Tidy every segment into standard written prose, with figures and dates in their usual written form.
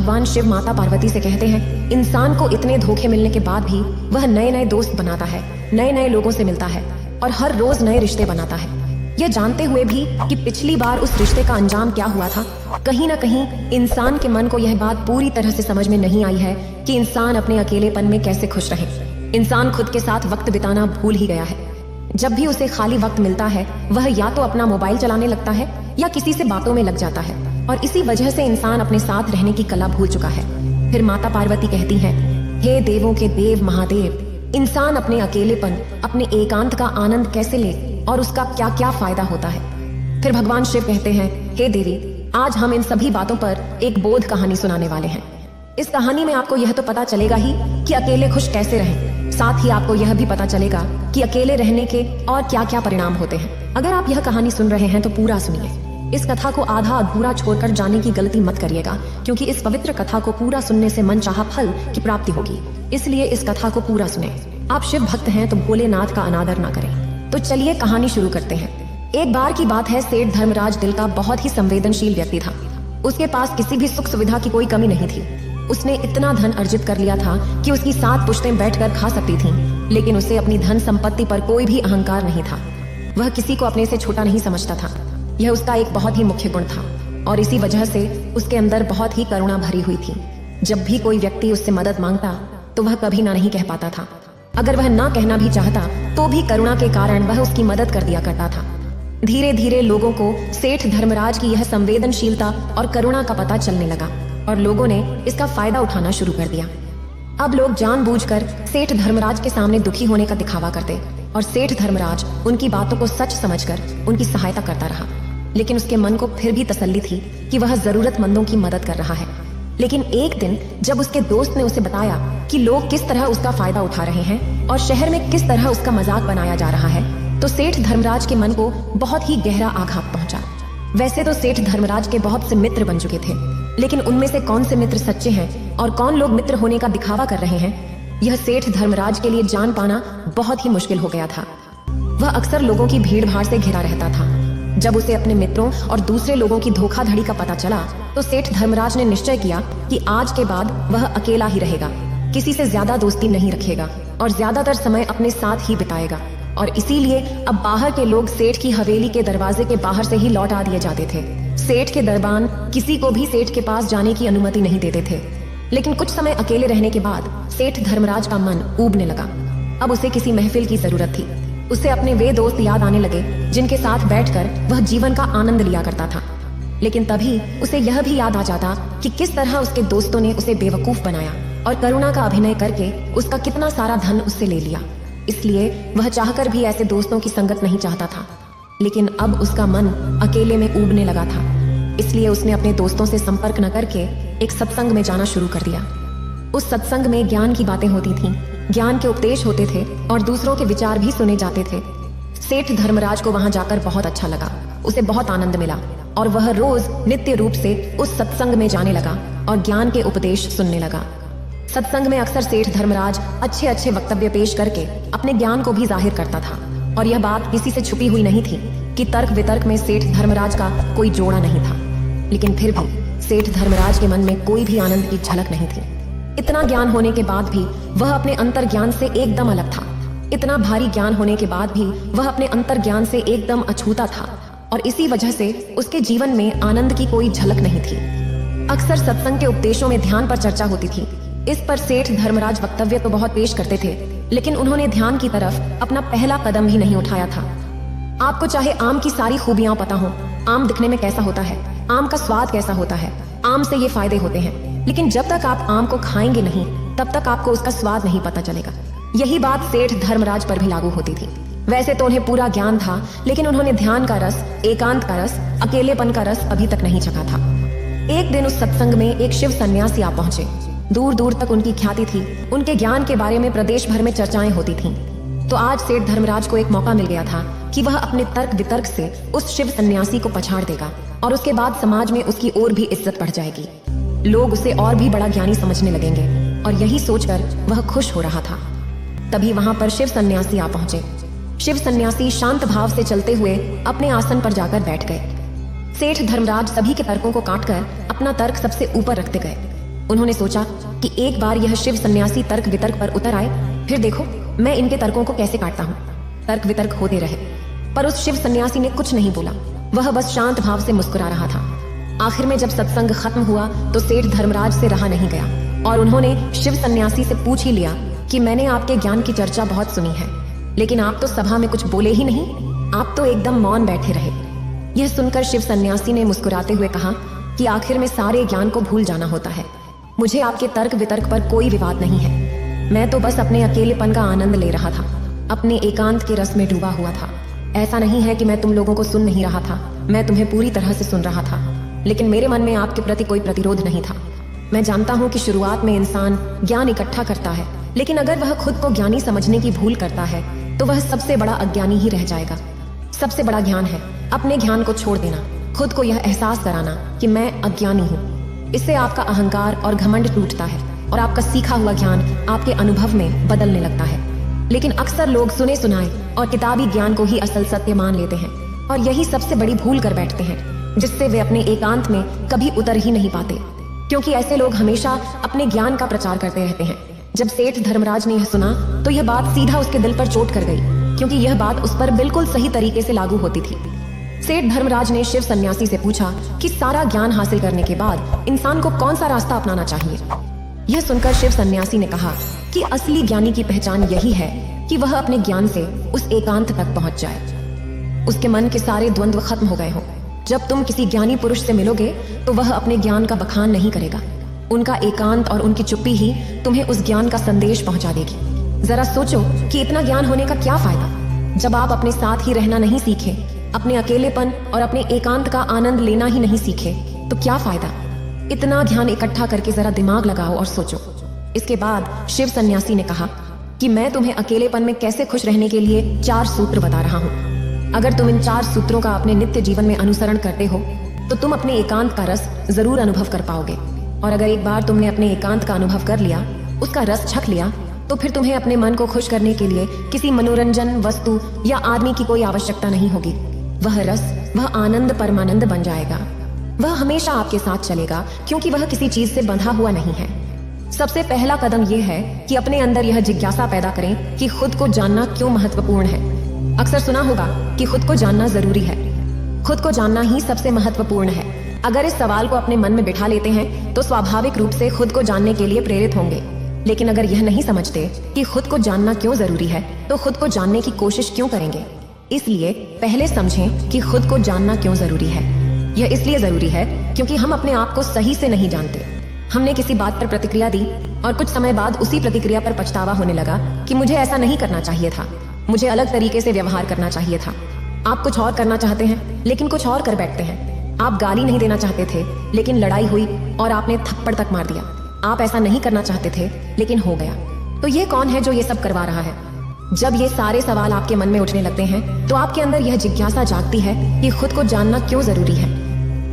भगवान शिव माता पार्वती से कहते हैं, इंसान को इतने धोखे मिलने के बाद भी वह नए नए दोस्त बनाता है, नए नए लोगों से मिलता है और हर रोज नए रिश्ते बनाता है, यह जानते हुए भी कि पिछली बार उस रिश्ते का अंजाम क्या हुआ था। कहीं ना कहीं इंसान के मन को यह बात पूरी तरह से समझ में नहीं आई है कि इंसान अपने अकेलेपन में कैसे खुश रहे। इंसान खुद के साथ वक्त बिताना भूल ही गया है। जब भी उसे खाली वक्त मिलता है वह या तो अपना मोबाइल चलाने लगता है या किसी से बातों में लग जाता है और इसी वजह से इंसान अपने साथ रहने की कला भूल चुका है। फिर माता पार्वती कहती हैं, हे देवों के देव महादेव, इंसान अपने अकेलेपन, अपने एकांत का आनंद कैसे ले और उसका क्या क्या फायदा होता है। फिर भगवान शिव कहते हैं, हे देवी, आज हम इन सभी बातों पर एक बोध कहानी सुनाने वाले हैं। इस कहानी में आपको यह तो पता चलेगा ही कि अकेले खुश कैसे रहें, साथ ही आपको यह भी पता चलेगा कि अकेले रहने के और क्या क्या परिणाम होते हैं। अगर आप यह कहानी सुन रहे हैं तो पूरा सुनिए। इस कथा को आधा अधूरा छोड़कर जाने की गलती मत करिएगा, क्योंकि इस पवित्र कथा को पूरा सुनने से मनचाहा फल की प्राप्ति होगी। इसलिए इस कथा को पूरा सुने। आप शिव भक्त हैं तो भोलेनाथ का अनादर ना करें। तो चलिए कहानी शुरू करते हैं। एक बार की बात है, सेठ धर्मराज दिल का बहुत ही संवेदनशील व्यक्ति था। उसके पास किसी भी सुख सुविधा की कोई कमी नहीं थी। उसने इतना धन अर्जित कर लिया था कि उसकी 7 पुश्तें बैठकर खा सकती थीं, लेकिन उसे अपनी धन संपत्ति पर कोई भी अहंकार नहीं था। वह किसी को अपने से छोटा नहीं समझता था। यह उसका एक बहुत ही मुख्य गुण था और इसी वजह से उसके अंदर बहुत ही करुणा भरी हुई थी। जब भी कोई व्यक्ति उससे मदद मांगता तो वह कभी ना नहीं कह पाता था। अगर वह ना कहना भी चाहता तो भी करुणा के कारण वह उसकी मदद कर दिया करता था। धीरे धीरे लोगों को सेठ धर्मराज की यह संवेदनशीलता और करुणा का पता चलने लगा और लोगों ने इसका फायदा उठाना शुरू कर दिया। अब लोग जानबूझकर सेठ धर्मराज के सामने दुखी होने का दिखावा करते और सेठ धर्मराज उनकी बातों को सच समझकर उनकी सहायता करता रहा। लेकिन उसके मन को फिर भी तसल्ली थी कि वह जरूरतमंदों की मदद कर रहा है। लेकिन एक दिन जब उसके दोस्त ने उसे बताया कि लोग किस तरह उसका फायदा उठा रहे हैं और शहर में किस तरह उसका मजाक बनाया जा रहा है, तो सेठ धर्मराज के मन को बहुत ही गहरा आघात पहुंचा। वैसे तो सेठ धर्मराज के बहुत से मित्र बन चुके थे, लेकिन उनमें से कौन से मित्र सच्चे हैं और कौन लोग मित्र होने का दिखावा कर रहे हैं, यह सेठ धर्मराज के लिए जान पाना बहुत ही मुश्किल हो गया था। वह अक्सर लोगों की भीड़ भाड़ से घिरा रहता था। जब उसे अपने मित्रों और दूसरे लोगों की धोखाधड़ी का पता चला तो सेठ धर्मराज ने निश्चय किया कि आज के बाद वह अकेला ही रहेगा, किसी से ज्यादा दोस्ती नहीं रखेगा और ज्यादातर समय अपने साथ ही बिताएगा। और इसीलिए अब बाहर के लोग सेठ की हवेली के दरवाजे के बाहर से ही लौटा दिए जाते थे। सेठ के दरबान किसी को भी सेठ के पास जाने की अनुमति नहीं देते थे। लेकिन कुछ समय अकेले रहने के बाद सेठ धर्मराज का मन ऊबने लगा। अब उसे किसी महफिल की जरूरत थी। उसे अपने वे दोस्त याद आने लगे जिनके साथ बैठकर वह जीवन का आनंद लिया करता था। लेकिन तभी उसे यह भी याद आ जाता कि किस तरह उसके दोस्तों ने उसे बेवकूफ बनाया और करुणा का अभिनय करके उसका कितना सारा धन उससे ले लिया। इसलिए वह चाहकर भी ऐसे दोस्तों की संगत नहीं चाहता था। लेकिन अब उसका मन अकेले में ऊबने लगा था। इसलिए उसने अपने दोस्तों से संपर्क न करके एक सत्संग में जाना शुरू कर दिया। उस सत्संग में ज्ञान की बातें होती थीं, ज्ञान के उपदेश होते थे और दूसरों के विचार भी सुने जाते थे। सेठ धर्मराज को वहां जाकर बहुत अच्छा लगा। उसे बहुत आनंद मिला और वह रोज नित्य रूप से उस सत्संग में जाने लगा और ज्ञान के उपदेश सुनने लगा। सत्संग में अक्सर सेठ धर्मराज अच्छे अच्छे वक्तव्य पेश करके अपने ज्ञान को भी जाहिर करता था और यह बात किसी से छुपी हुई नहीं थी कि तर्क वितर्क में सेठ धर्मराज का कोई जोड़ा नहीं था। लेकिन फिर भी सेठ धर्मराज के मन में कोई भी आनंद की झलक नहीं थी। इतना ज्ञान होने के बाद भी वह अपने अंतर ज्ञान से एकदम अलग था। इतना भारी ज्ञान होने के बाद भी वह अपने अंतर ज्ञान से एकदम अछूता था और इसी वजह से उसके जीवन में आनंद की कोई झलक नहीं थी। अक्सर सत्संग के उपदेशों में ध्यान पर चर्चा होती थी। इस पर सेठ धर्मराज वक्तव्य तो बहुत पेश करते थे, लेकिन उन्होंने ध्यान की तरफ अपना पहला कदम भी नहीं उठाया था। आपको चाहे आम की सारी खूबियां पता हो, आम दिखने में कैसा होता है, आम का स्वाद कैसा होता है, आम से ये फायदे होते हैं, लेकिन जब तक आप आम को खाएंगे नहीं तब तक आपको उसका स्वाद नहीं पता चलेगा। यही बात सेठ धर्मराज पर भी लागू होती थी। वैसे तो उन्हें पूरा ज्ञान था, लेकिन उन्होंने ध्यान का रस, एकांत का रस, अकेलेपन का रस अभी तक नहीं चखा था। एक दिन उस सत्संग में एक शिव सन्यासी आ पहुंचे। दूर दूर तक उनकी ख्याति थी। उनके ज्ञान के बारे में प्रदेश भर में चर्चाएं होती थीं। तो आज सेठ धर्मराज को एक मौका मिल गया था कि वह अपने तर्क वितर्क से उस शिव सन्यासी को पछाड़ देगा और उसके बाद समाज में उसकी और भी इज्जत बढ़ जाएगी। लोग उसे और भी बड़ा ज्ञानी समझने लगेंगे और यही सोचकर वह खुश हो रहा था। तभी वहां पर शिव सन्यासी आ पहुंचे। शिव सन्यासी शांत भाव से चलते हुए अपने आसन पर जाकर बैठ गए। सेठ धर्मराज सभी के तर्कों को काटकर अपना तर्क सबसे ऊपर रखते गए। उन्होंने सोचा कि एक बार यह शिव सन्यासी तर्क वितर्क पर उतर आए, फिर देखो मैं इनके तर्कों को कैसे काटता हूँ। तर्क वितर्क होते रहे, पर उस शिव सन्यासी ने कुछ नहीं बोला। वह बस शांत भाव से मुस्कुरा रहा था। आखिर में जब सत्संग खत्म हुआ तो सेठ धर्मराज से रहा नहीं गया और उन्होंने शिव सन्यासी से पूछ ही लिया कि मैंने आपके ज्ञान की चर्चा बहुत सुनी है, लेकिन आप तो सभा में कुछ बोले ही नहीं, आप तो एकदम मौन बैठे रहे। यह सुनकर शिव सन्यासी ने मुस्कुराते हुए कहा कि आखिर में सारे ज्ञान को भूल जाना होता है। मुझे आपके तर्क वितर्क पर कोई विवाद नहीं है। मैं तो बस अपने अकेलेपन का आनंद ले रहा था, अपने एकांत के रस में डूबा हुआ था। ऐसा नहीं है कि मैं तुम लोगों को सुन नहीं रहा था, मैं तुम्हें पूरी तरह से सुन रहा था, लेकिन मेरे मन में आपके प्रति कोई प्रतिरोध नहीं था। मैं जानता हूँ कि शुरुआत में इंसान ज्ञान इकट्ठा करता है, लेकिन अगर वह खुद को ज्ञानी समझने की भूल करता है तो वह सबसे बड़ा अज्ञानी ही रह जाएगा। सबसे बड़ा ज्ञान है अपने ज्ञान को छोड़ देना, खुद को यह एहसास कराना कि मैं अज्ञानी हूँ। इससे आपका अहंकार और घमंड टूटता है और आपका सीखा हुआ ज्ञान आपके अनुभव में बदलने लगता है। लेकिन अक्सर लोग सुने सुनाए और किताबी ज्ञान को ही असल सत्य मान लेते हैं और यही सबसे बड़ी भूल कर बैठते हैं, जिससे वे अपने एकांत में कभी उतर ही नहीं पाते, क्योंकि ऐसे लोग हमेशा अपने ज्ञान का प्रचार करते रहते हैं। जब सेठ धर्मराज ने यह सुना तो यह बात सीधा उसके दिल पर चोट कर गई, क्योंकि यह बात उस पर बिल्कुल सही तरीके से लागू होती थी। सेठ धर्मराज ने शिव सन्यासी से पूछा कि सारा ज्ञान हासिल करने के बाद इंसान को कौन सा रास्ता अपनाना चाहिए। यह सुनकर शिव सन्यासी ने कहा कि असली ज्ञानी की पहचान यही है कि वह अपने ज्ञान से उस एकांत तक पहुंच जाए, उसके मन के सारे द्वंद्व खत्म हो गए हों। जब तुम किसी ज्ञानी पुरुष से मिलोगे तो वह अपने ज्ञान का बखान नहीं करेगा, उनका एकांत और उनकी चुप्पी ही तुम्हें उस ज्ञान का संदेश पहुंचा देगी। जरा सोचो कि इतना ज्ञान होने का क्या फायदा जब आप अपने साथ ही रहना नहीं सीखे, अपने अकेलेपन और अपने एकांत का आनंद लेना ही नहीं सीखे, तो क्या फायदा। इतना ज्ञान इकट्ठा करके जरा दिमाग लगाओ और सोचो। इसके बाद शिव सन्यासी ने कहा कि मैं तुम्हें अकेलेपन में कैसे खुश रहने के लिए 4 सूत्र बता रहा हूँ। अगर तुम इन 4 सूत्रों का अपने नित्य जीवन में अनुसरण करते हो तो तुम अपने एकांत का रस जरूर अनुभव कर पाओगे। और अगर एक बार तुमने अपने एकांत का अनुभव कर लिया, उसका रस छक लिया, तो फिर तुम्हें अपने मन को खुश करने के लिए किसी मनोरंजन वस्तु या आदमी की कोई आवश्यकता नहीं होगी। वह रस, वह आनंद परमानंद बन जाएगा। वह हमेशा आपके साथ चलेगा, क्योंकि वह किसी चीज से बंधा हुआ नहीं है। सबसे पहला कदम यह है कि अपने अंदर यह जिज्ञासा पैदा करें कि खुद को जानना क्यों महत्वपूर्ण है। अक्सर सुना होगा कि खुद को जानना जरूरी है। खुद को जानना ही सबसे महत्वपूर्ण है। अगर इस सवाल को अपने मन में बिठा लेते हैं तो स्वाभाविक रूप से खुद को जानने के लिए प्रेरित होंगे। लेकिन अगर यह नहीं समझते कि खुद को जानना क्यों जरूरी है तो खुद को जानने की कोशिश क्यों करेंगे। इसलिए पहले समझें कि खुद को जानना क्यों जरूरी है। यह इसलिए जरूरी है क्योंकि हम अपने आप को सही से नहीं जानते। हमने किसी बात पर प्रतिक्रिया दी और कुछ समय बाद उसी प्रतिक्रिया पर पछतावा होने लगा कि मुझे ऐसा नहीं करना चाहिए था, मुझे अलग तरीके से व्यवहार करना चाहिए था। आप कुछ और करना चाहते हैं लेकिन कुछ और कर बैठते हैं। आप गाली नहीं देना चाहते थे लेकिन लड़ाई हुई और आपने थप्पड़ तक मार दिया। आप ऐसा नहीं करना चाहते थे लेकिन हो गया। तो ये कौन है जो ये सब करवा रहा है? जब ये सारे सवाल आपके मन में उठने लगते हैं तो आपके अंदर यह जिज्ञासा जागती है कि खुद को जानना क्यों जरूरी है।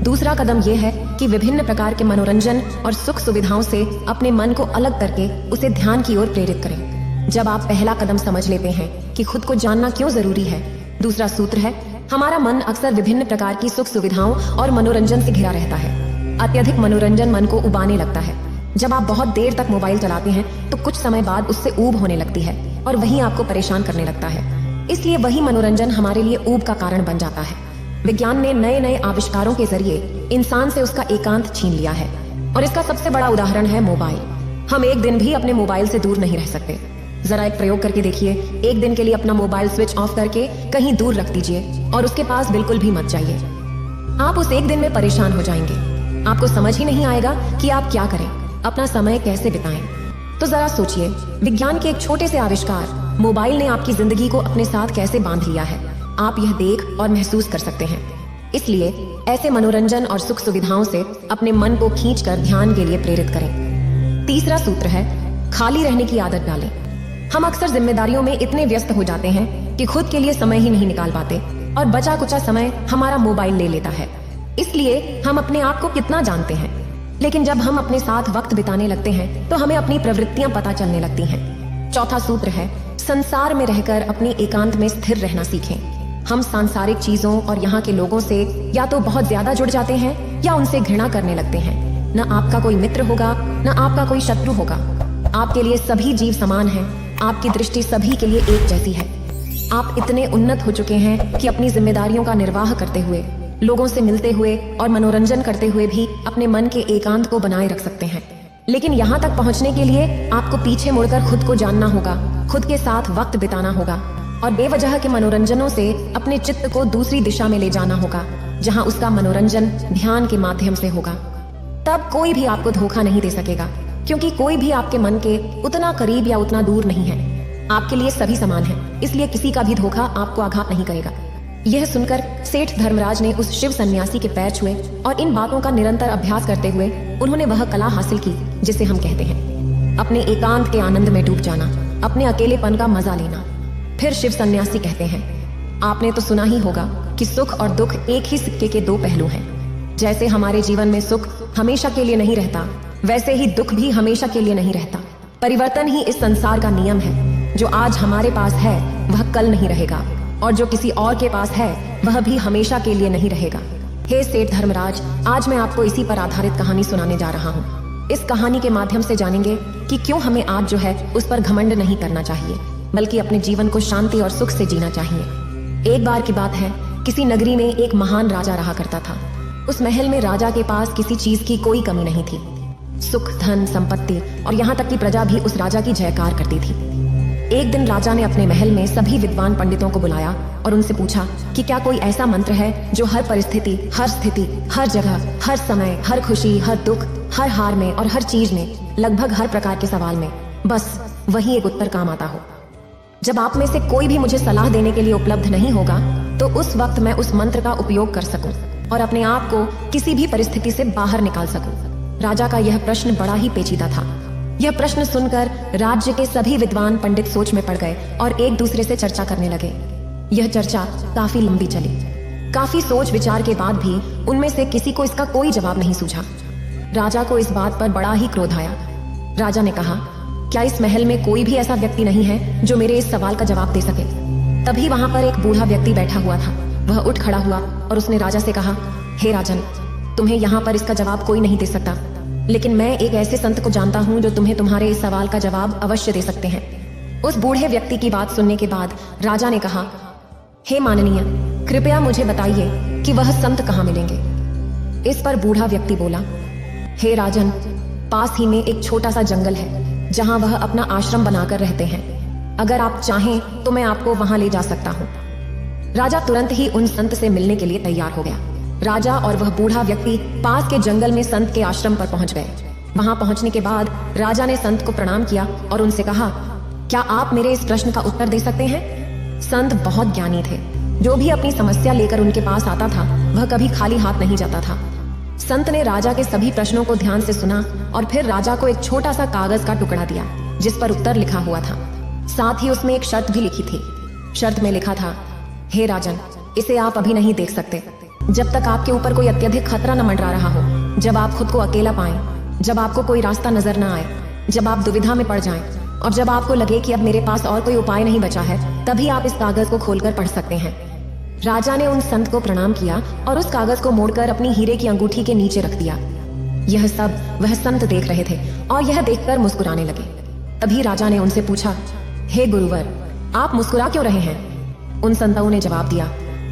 दूसरा कदम यह है कि विभिन्न प्रकार के मनोरंजन और सुख सुविधाओं से अपने मन को अलग करके उसे ध्यान की ओर प्रेरित करें। जब आप पहला कदम समझ लेते हैं कि खुद को जानना क्यों जरूरी है, दूसरा सूत्र है, हमारा मन अक्सर विभिन्न प्रकार की सुख सुविधाओं और मनोरंजन से घिरा रहता है। अत्यधिक मनोरंजन मन को उबाने लगता है। जब आप बहुत देर तक मोबाइल चलाते हैं तो कुछ समय बाद उससे ऊब होने लगती है और वही आपको परेशान करने लगता है। इसलिए वही मनोरंजन हमारे लिए ऊब का कारण बन जाता है। विज्ञान ने नए नए आविष्कारों के जरिए इंसान से उसका एकांत छीन लिया है और इसका सबसे बड़ा उदाहरण है मोबाइल। हम एक दिन भी अपने मोबाइल से दूर नहीं रह सकते। जरा एक प्रयोग करके देखिए। एक दिन के लिए अपना मोबाइल स्विच ऑफ करके कहीं दूर रख दीजिए और उसके पास बिल्कुल भी मत जाइए। आप उस एक दिन में परेशान हो जाएंगे। आपको समझ ही नहीं आएगा कि आप क्या करें, अपना समय कैसे बिताएं। तो जरा सोचिए, विज्ञान के एक छोटे से आविष्कार मोबाइल ने आपकी जिंदगी को अपने साथ कैसे बांध लिया है। आप यह देख और महसूस कर सकते हैं। इसलिए ऐसे मनोरंजन और सुख सुविधाओं से अपने मन को खींचकर ध्यान के लिए प्रेरित करें। तीसरा सूत्र है, खाली रहने की आदत डालें। हम अक्सर जिम्मेदारियों में इतने व्यस्त हो जाते हैं कि खुद के लिए समय ही नहीं निकाल पाते और बचा कुचा समय हमारा मोबाइल ले लेता है। इसलिए हम अपने आप को कितना जानते हैं, लेकिन जब हम अपने साथ वक्त बिताने लगते हैं तो हमें अपनी प्रवृत्तियां पता चलने लगती हैं। चौथा सूत्र है, संसार में रहकर अपने एकांत में स्थिर रहना सीखें। हम सांसारिक चीजों और यहाँ के लोगों से या तो बहुत ज्यादा जुड़ जाते हैं या उनसे घृणा करने लगते हैं। न आपका कोई मित्र होगा, न आपका कोई शत्रु होगा। आपके लिए सभी जीव समान हैं। आपकी दृष्टि सभी के लिए एक जैसी है। आप इतने उन्नत हो चुके हैं कि अपनी जिम्मेदारियों का निर्वाह करते हुए, लोगों से मिलते हुए और मनोरंजन करते हुए भी अपने मन के एकांत को बनाए रख सकते हैं। लेकिन यहाँ तक पहुँचने के लिए आपको पीछे मुड़कर खुद को जानना होगा, खुद के साथ वक्त बिताना होगा और बेवजह के मनोरंजनों से अपने चित्त को दूसरी दिशा में ले जाना होगा, जहाँ उसका मनोरंजन ध्यान के माध्यम से होगा। तब कोई भी आपको धोखा नहीं दे सकेगा, क्योंकि कोई भी आपके मन के उतना करीब या उतना दूर नहीं है। आपके लिए सभी समान हैं, इसलिए किसी का भी धोखा आपको आघात नहीं करेगा। यह सुनकर सेठ धर्मराज ने उस शिव सन्यासी के पैर छुए और इन बातों का निरंतर अभ्यास करते हुए उन्होंने वह कला हासिल की जिसे हम कहते हैं अपने एकांत के आनंद में डूब जाना, अपने अकेलेपन का मजा लेना। फिर शिव सन्यासी कहते हैं, आपने तो सुना ही होगा कि सुख और दुख एक ही सिक्के के दो पहलू हैं। जैसे हमारे जीवन में सुख हमेशा के लिए नहीं रहता, वैसे ही दुख भी हमेशा के लिए नहीं रहता। परिवर्तन ही इस संसार का नियम है। जो आज हमारे पास है वह कल नहीं रहेगा, और जो किसी और के पास है वह भी हमेशा के लिए नहीं रहेगा। हे सेठ धर्मराज, आज मैं आपको इसी पर आधारित कहानी सुनाने जा रहा हूँ। इस कहानी के माध्यम से जानेंगे कि क्यों हमें आज जो है उस पर घमंड नहीं करना चाहिए, बल्कि अपने जीवन को शांति और सुख से जीना चाहिए। एक बार की बात है, किसी नगरी में एक महान राजा रहा करता था। उस महल में राजा के पास किसी चीज की कोई कमी नहीं थी। सुख, धन, संपत्ति और यहाँ तक कि प्रजा भी उस राजा की जयकार करती थी। एक दिन राजा ने अपने महल में सभी विद्वान पंडितों को बुलाया और उनसे पूछा कि क्या कोई ऐसा मंत्र है जो हर परिस्थिति, हर स्थिति, हर जगह, हर समय, हर खुशी, हर दुख, हर हार में और हर चीज में, लगभग हर प्रकार के सवाल में बस वही एक उत्तर काम आता हो। जब आप में से कोई भी मुझे सलाह देने के लिए उपलब्ध नहीं होगा तो उस वक्त मैं उस मंत्र का उपयोग कर सकूं और अपने आप को किसी भी परिस्थिति से बाहर निकाल सकूं। राजा का यह प्रश्न बड़ा ही पेचीदा था। यह प्रश्न सुनकर राज्य के सभी विद्वान पंडित सोच में पड़ गए और एक दूसरे से चर्चा करने लगे। यह चर्चा काफी लंबी चली। काफी सोच विचार के बाद भी उनमें से किसी को इसका कोई जवाब नहीं सूझा। राजा को इस बात पर बड़ा ही क्रोध आया। राजा ने कहा, क्या इस महल में कोई भी ऐसा व्यक्ति नहीं है जो मेरे इस सवाल का जवाब दे सके? तभी वहां पर एक बूढ़ा व्यक्ति बैठा हुआ था। वह उठ खड़ा हुआ और उसने राजा से कहा, हे राजन, तुम्हें यहाँ पर इसका जवाब कोई नहीं दे सकता, लेकिन मैं एक ऐसे संत को जानता हूँ जो तुम्हें तुम्हारे इस सवाल का जवाब अवश्य दे सकते हैं। उस बूढ़े व्यक्ति की बात सुनने के बाद राजा ने कहा, हे माननीय, कृपया मुझे बताइए कि वह संत कहाँ मिलेंगे। इस पर बूढ़ा व्यक्ति बोला, हे राजन, पास ही में एक छोटा सा जंगल है जहाँ वह अपना आश्रम बनाकर रहते हैं। अगर आप चाहें तो मैं आपको वहां ले जा सकता हूँ। राजा तुरंत ही उन संत से मिलने के लिए तैयार हो गया। राजा और वह बूढ़ा व्यक्ति पास के जंगल में संत के आश्रम पर पहुंच गए। वहां पहुंचने के बाद राजा ने संत को प्रणाम किया और उनसे कहा, क्या आप मेरे इस प्रश्न का उत्तर दे सकते हैं? संत बहुत ज्ञानी थे। जो भी अपनी समस्या लेकर उनके पास आता था वह कभी खाली हाथ नहीं जाता था। संत ने राजा के सभी प्रश्नों को ध्यान से सुना और फिर राजा को एक छोटा सा कागज का टुकड़ा दिया जिस पर उत्तर लिखा हुआ था। साथ ही उसमें एक शर्त भी लिखी थी। शर्त में लिखा था, हे राजन, इसे आप अभी नहीं देख सकते जब तक आपके ऊपर कोई अत्यधिक खतरा न मंडरा रहा हो, जब आप खुद को अकेला पाएं, जब आपको कोई रास्ता नजर न आए, जब आप दुविधा में पड़ जाएं और जब आपको लगे कि अब मेरे पास और कोई उपाय नहीं बचा है, तभी आप इस कागज को खोलकर पढ़ सकते हैं। राजा ने उन संत को प्रणाम किया और उस कागज को मोड़कर अपनी हीरे की अंगूठी के नीचे रख दिया। यह सब वह संत देख रहे थे और यह देखकर मुस्कुराने लगे। तभी राजा ने उनसे पूछा, हे गुरुवर, आप मुस्कुरा क्यों रहे हैं? उन संतों ने जवाब दिया,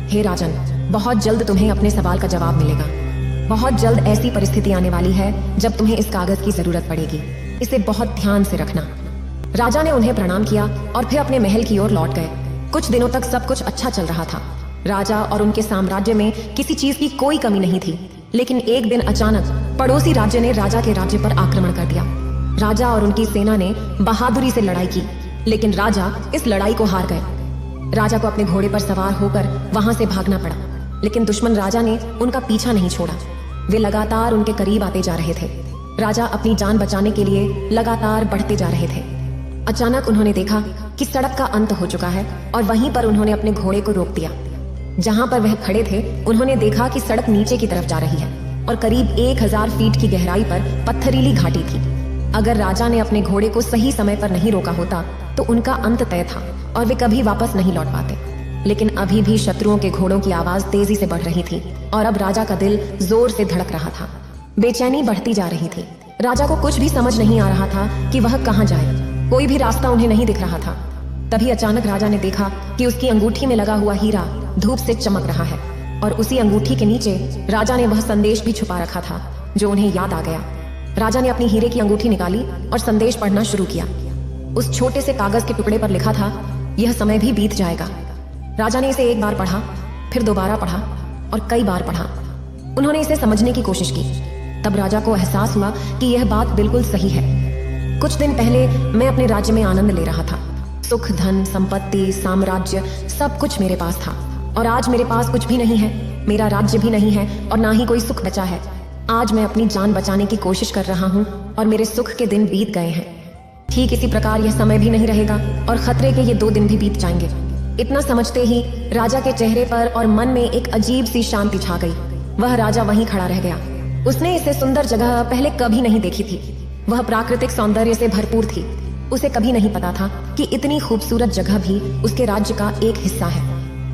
हे राजन, बहुत जल्द तुम्हें अपने सवाल का जवाब मिलेगा। बहुत जल्द ऐसी परिस्थिति आने वाली है जब तुम्हें इस कागज की जरूरत पड़ेगी। इसे बहुत ध्यान से रखना। राजा ने उन्हें प्रणाम किया और फिर अपने महल की ओर लौट गए। कुछ दिनों तक सब कुछ अच्छा चल रहा था। राजा और उनके साम्राज्य में किसी चीज की कोई कमी नहीं थी। लेकिन एक दिन अचानक पड़ोसी राज्य ने राजा के राज्य पर आक्रमण कर दिया। राजा और उनकी सेना ने बहादुरी से लड़ाई की, लेकिन राजा इस लड़ाई को हार गए। राजा को अपने घोड़े पर सवार होकर वहां से भागना पड़ा, लेकिन दुश्मन राजा ने उनका पीछा नहीं छोड़ा। वे लगातार उनके करीब आते जा रहे थे। राजा अपनी जान बचाने के लिए लगातार बढ़ते जा रहे थे। अचानक उन्होंने देखा कि सड़क का अंत हो चुका है और वहीं पर उन्होंने अपने घोड़े को रोक दिया। जहां पर वह खड़े थे उन्होंने देखा कि सड़क नीचे की तरफ जा रही है और करीब 1000 फीट की गहराई पर पत्थरीली घाटी थी। अगर राजा ने अपने घोड़े को सही समय पर नहीं रोका होता तो उनका अंत तय था और वे कभी वापस नहीं लौट पाते। लेकिन अभी भी शत्रुओं के घोड़ों की आवाज तेजी से बढ़ रही थी और अब राजा का दिल जोर से धड़क रहा था। बेचैनी बढ़ती जा रही थी। राजा को कुछ भी समझ नहीं आ रहा था कि वह कहाँ जाए। कोई भी रास्ता उन्हें नहीं दिख रहा था। तभी अचानक राजा ने देखा कि उसकी अंगूठी में लगा हुआ हीरा धूप से चमक रहा है और उसी अंगूठी के नीचे राजा ने वह संदेश भी छुपा रखा था जो उन्हें याद आ गया। राजा ने अपनी हीरे की अंगूठी निकाली और संदेश पढ़ना शुरू किया। उस छोटे से कागज के टुकड़े पर लिखा था, यह समय भी बीत जाएगा। राजा ने इसे एक बार पढ़ा, फिर दोबारा पढ़ा और कई बार पढ़ा। उन्होंने इसे समझने की कोशिश की। तब राजा को एहसास हुआ कि यह बात बिल्कुल सही है। कुछ दिन पहले मैं अपने राज्य में आनंद ले रहा था। सुख, धन, संपत्ति, साम्राज्य सब कुछ मेरे पास था और आज मेरे पास कुछ भी नहीं है। मेरा राज्य भी नहीं है और ना ही कोई सुख बचा है। आज मैं अपनी जान बचाने की कोशिश कर रहा हूँ और मेरे सुख के दिन बीत गए हैं। ठीक इसी प्रकार यह समय भी नहीं रहेगा और खतरे के ये 2 दिन भी बीत जाएंगे। इतना समझते ही राजा के चेहरे पर और मन में एक अजीब सी शांति छा गई। वह राजा वहीं खड़ा रह गया। उसने इसे सुंदर जगह पहले कभी नहीं देखी थी। वह प्राकृतिक सौंदर्य से भरपूर थी। उसे कभी नहीं पता था कि इतनी खूबसूरत जगह भी उसके राज्य का एक हिस्सा है।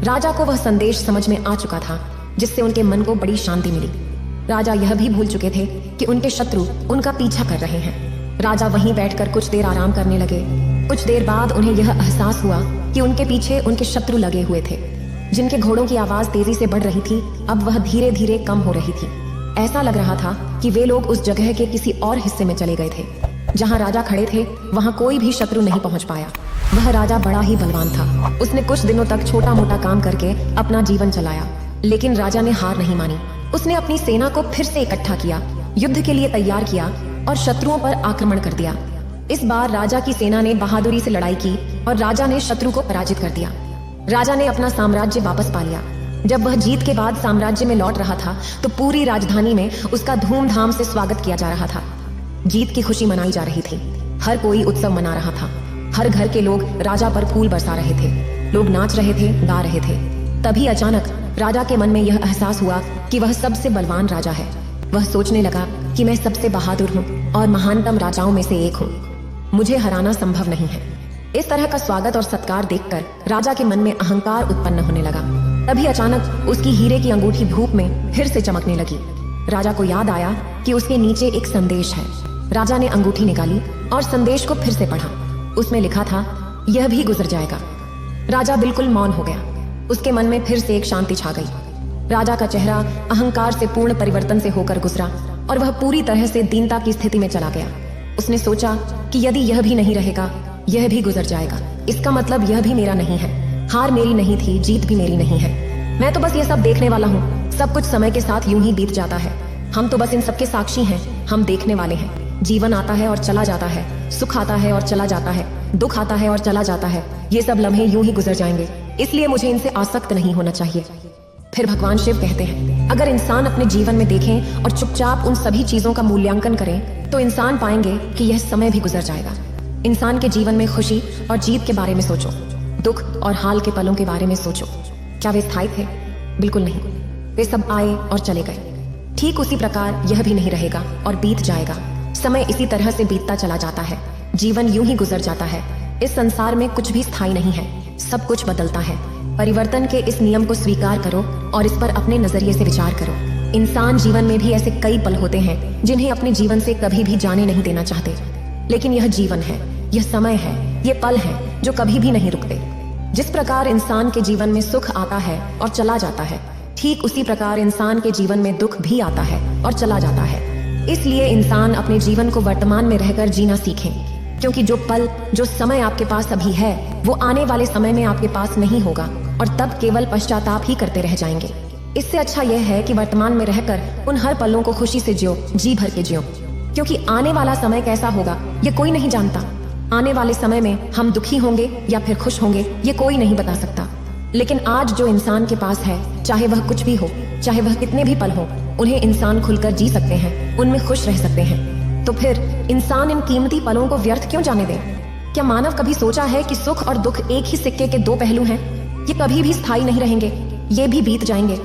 राजा को वह संदेश समझ में आ चुका था जिससे उनके मन को बड़ी शांति मिली। राजा यह भी भूल चुके थे कि उनके शत्रु उनका पीछा कर रहे हैं। राजा वहीं बैठकर कुछ देर आराम करने लगे। कुछ देर बाद उन्हें यह एहसास हुआ कि उनके पीछे उनके शत्रु लगे हुए थे। जिनके घोड़ों की आवाज तेजी से बढ़ रही थी, अब वह धीरे धीरे कम हो रही थी। ऐसा लग रहा था कि वे लोग उस जगह के किसी और हिस्से में चले गए थे। जहां राजा खड़े थे वहां कोई भी शत्रु नहीं पहुंच पाया। वह राजा बड़ा ही बलवान था। उसने कुछ दिनों तक छोटा मोटा काम करके अपना जीवन चलाया, लेकिन राजा ने हार नहीं मानी। उसने अपनी सेना को फिर से इकट्ठा किया, युद्ध के लिए तैयार किया और शत्रुओं पर आक्रमण कर दिया। इस बार राजा की सेना ने बहादुरी से लड़ाई की और राजा ने शत्रु को पराजित कर दिया। राजा ने अपना साम्राज्य वापस पा लिया। जब वह जीत के बाद साम्राज्य में लौट रहा था तो पूरी राजधानी में उसका धूमधाम से स्वागत किया जा रहा था। जीत की खुशी मनाई जा रही थी। हर कोई उत्सव मना रहा था। हर घर के लोग राजा पर फूल बरसा रहे थे। लोग नाच रहे थे, गा रहे थे। तभी अचानक राजा के मन में यह एहसास हुआ कि वह सबसे बलवान राजा है। वह सोचने लगा कि मैं सबसे बहादुर हूँ और महानतम राजाओं में से एक हूँ। मुझे हराना संभव नहीं है। इस तरह का स्वागत और सत्कार देखकर राजा के मन में अहंकार उत्पन्न होने लगा। तभी अचानक उसकी हीरे की अंगूठी धूप में फिर से चमकने लगी। राजा को याद आया कि उसके नीचे एक संदेश है। राजा ने अंगूठी निकाली और संदेश को फिर से पढ़ा। उसमें लिखा था, यह भी गुजर जाएगा। राजा बिल्कुल मौन हो गया। उसके मन में फिर से एक शांति छा गई। राजा का चेहरा अहंकार से पूर्ण परिवर्तन से होकर गुजरा और वह पूरी तरह से दीनता की स्थिति में चला गया। उसने सोचा कि यदि यह भी नहीं रहेगा, यह भी गुजर जाएगा। इसका मतलब यह भी मेरा नहीं है। हार मेरी नहीं थी, जीत भी मेरी नहीं है। मैं तो बस ये सब देखने वाला हूँ। सब कुछ समय के साथ यूं ही बीत जाता है। हम तो बस इन सबके साक्षी हैं। हम देखने वाले हैं। जीवन आता है और चला जाता है। सुख आता है और चला जाता है। दुख आता है और चला जाता है। ये सब लम्हे यूं ही गुजर जाएंगे, इसलिए मुझे इनसे आसक्त नहीं होना चाहिए। फिर भगवान शिव कहते हैं, अगर इंसान अपने जीवन में देखें और चुपचाप उन सभी चीजों का मूल्यांकन करें तो इंसान पाएंगे कि यह समय भी गुजर जाएगा। इंसान के जीवन में खुशी और जीत के बारे में सोचो, दुख और हाल के पलों के बारे में सोचो। क्या वे स्थायी थे? बिल्कुल नहीं। वे सब आए और चले गए। ठीक उसी प्रकार यह भी नहीं रहेगा और बीत जाएगा। समय इसी तरह से बीतता चला जाता है। जीवन यूं ही गुजर जाता है। इस संसार में कुछ भी स्थायी नहीं है। सब कुछ बदलता है। परिवर्तन के इस नियम को स्वीकार करो और इस पर अपने नजरिए से विचार करो। इंसान जीवन में भी ऐसे कई पल होते हैं जिन्हें अपने जीवन से कभी भी जाने नहीं देना चाहते, लेकिन यह जीवन है, यह समय है, ये पल है जो कभी भी नहीं रुकते। जिस प्रकार इंसान के जीवन में सुख आता है और चला जाता है, ठीक उसी प्रकार इंसान के जीवन में दुख भी आता है और चला जाता है। इसलिए इंसान अपने जीवन को वर्तमान में रहकर जीना सीखें, क्योंकि जो पल, जो समय आपके पास अभी है वो आने वाले समय में आपके पास नहीं होगा और तब केवल पश्चाताप ही करते रह जाएंगे। इससे अच्छा यह है कि वर्तमान में रहकर उन हर पलों को खुशी से जियो, जी भर के जियो, क्योंकि आने वाला समय कैसा होगा ये कोई नहीं जानता। आने वाले समय में हम दुखी होंगे या फिर खुश होंगे ये कोई नहीं बता सकता। लेकिन आज जो इंसान के पास है, चाहे वह कुछ भी हो, चाहे वह कितने भी पल हो, उन्हें इंसान खुलकर जी सकते हैं, उनमें खुश रह सकते हैं। तो फिर इंसान इन कीमती पलों को व्यर्थ क्यों जाने दे? क्या मानव कभी सोचा है कि सुख और दुख एक ही सिक्के के 2 पहलू हैं? ये कभी भी स्थायी नहीं रहेंगे, ये भी बीत जाएंगे।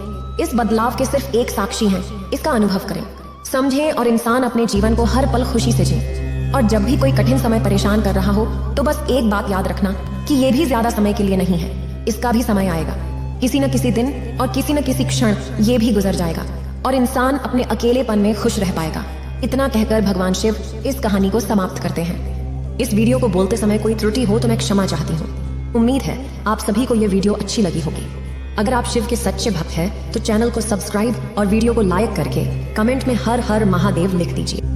इस बदलाव के सिर्फ एक साक्षी हैं, इसका अनुभव करें, समझें और इंसान अपने जीवन को हर पल खुशी से जिए। और जब भी कोई कठिन समय परेशान कर रहा हो तो बस एक बात याद रखना कि ये भी ज्यादा समय के लिए नहीं है। इसका भी समय आएगा। किसी न किसी दिन और किसी न किसी क्षण ये भी गुजर जाएगा। और इंसान अपने अकेलेपन में खुश रह पाएगा। इतना कहकर भगवान शिव इस कहानी को समाप्त करते हैं। इस वीडियो को बोलते समय कोई त्रुटि हो तो मैं क्षमा चाहती हूँ। उम्मीद है आप सभी को यह वीडियो अच्छी लगी होगी। अगर आप शिव के सच्चे भक्त हैं तो चैनल को सब्सक्राइब और वीडियो को लाइक करके कमेंट में हर हर महादेव लिख दीजिए।